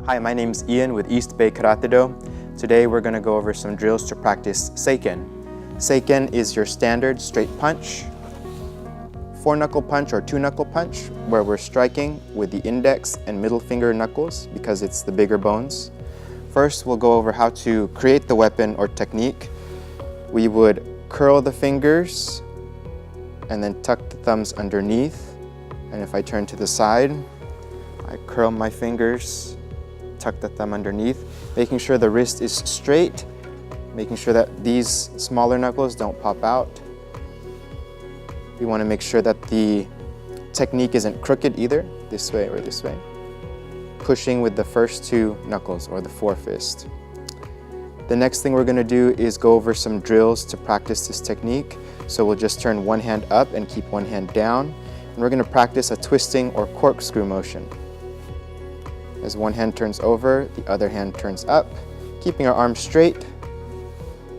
Hi, my name's Ian with East Bay Karate-Do. Today we're going to go over some drills to practice seiken. Seiken is your standard straight punch, 4-knuckle punch or 2-knuckle punch, where we're striking with the index and middle finger knuckles because it's the bigger bones. First, we'll go over how to create the weapon or technique. We would curl the fingers and then tuck the thumbs underneath. And if I turn to the side, I curl my fingers, tuck the thumb underneath, making sure the wrist is straight, making sure that these smaller knuckles don't pop out. We want to make sure that the technique isn't crooked either, this way or this way. Pushing with the first 2 knuckles or the 4-fist. The next thing we're going to do is go over some drills to practice this technique. So we'll just turn one hand up and keep one hand down. And we're going to practice a twisting or corkscrew motion. As one hand turns over, the other hand turns up, keeping our arms straight,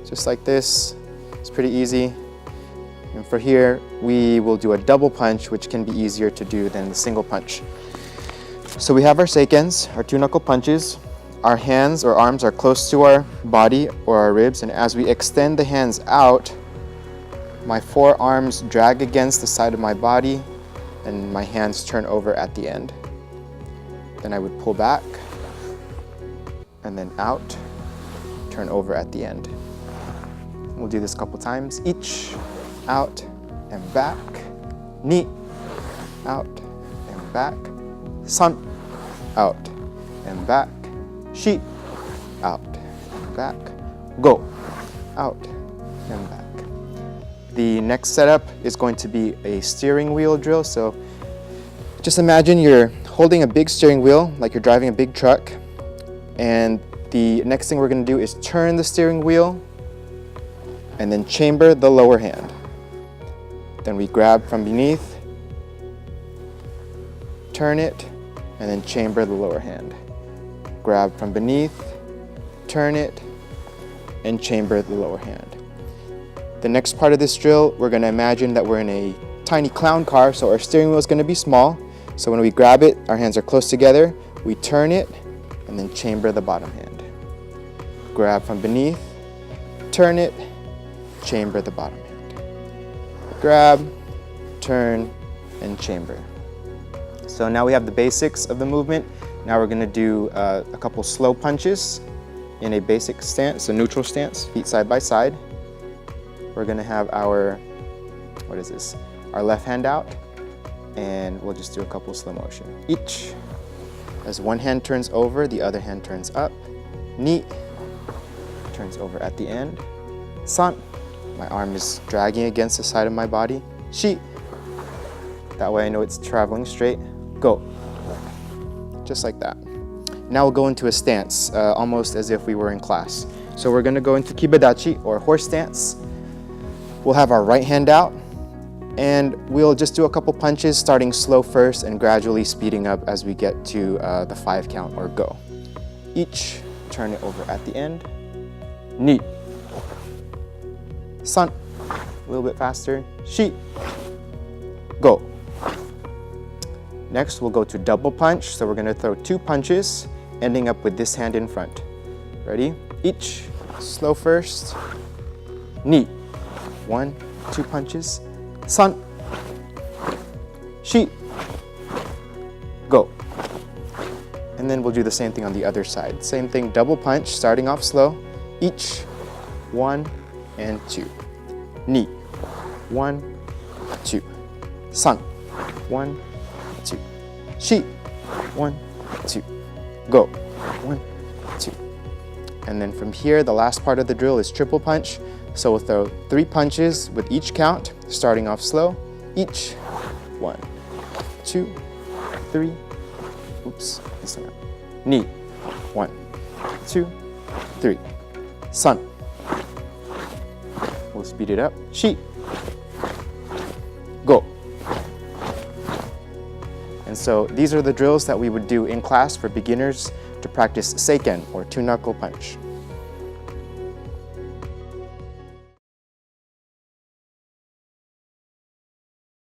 just like this. It's pretty easy. And for here, we will do a double punch, which can be easier to do than the single punch. So we have our seikens, our 2-knuckle punches. Our hands or arms are close to our body or our ribs, and as we extend the hands out, my forearms drag against the side of my body, and my hands turn over at the end. Then I would pull back, and then out, turn over at the end. We'll do this a couple times. Each, out, and back. Ni, out, and back. San, out, and back. Shi, out, and back. Go, out, and back. The next setup is going to be a steering wheel drill. So just imagine you're holding a big steering wheel like you're driving a big truck, and the next thing we're going to do is turn the steering wheel and then chamber the lower hand. Then we grab from beneath, turn it, and then chamber the lower hand. Grab from beneath, turn it, and chamber the lower hand. The next part of this drill, we're going to imagine that we're in a tiny clown car, so our steering wheel is going to be small. So when we grab it, our hands are close together, we turn it, and then chamber the bottom hand. Grab from beneath, turn it, chamber the bottom hand. Grab, turn, and chamber. So now we have the basics of the movement. Now we're going to do a couple slow punches in a basic stance, a neutral stance, feet side by side. We're going to have our, our left hand out, and we'll just do a couple slow motion. Each, as one hand turns over, the other hand turns up. Ni, turns over at the end. San, my arm is dragging against the side of my body. Shi, that way I know it's traveling straight. Go, just like that. Now we'll go into a stance, almost as if we were in class. So we're going to go into kibidachi, or horse stance. We'll have our right hand out, and we'll just do a couple punches, starting slow first and gradually speeding up as we get to the 5 count or go. Each, turn it over at the end. Ni, san, a little bit faster. Shi, go. Next, we'll go to double punch. So we're going to throw 2 punches, ending up with this hand in front. Ready? Each, slow first. Ni, 1, 2 punches. San, shi, go. And then we'll do the same thing on the other side. Same thing, double punch, starting off slow. Each, 1 and 2. Ni, 1, 2. San, 1, 2. Shi, 1, 2. Go, 1, 2. And then from here, the last part of the drill is triple punch. So we'll throw 3 punches with each count, starting off slow. Each, 1, 2, 3. Oops, this one out. Ni, 1, 2, 3. San. We'll speed it up. Shi. Go. And so these are the drills that we would do in class for beginners to practice seiken, or 2-knuckle punch.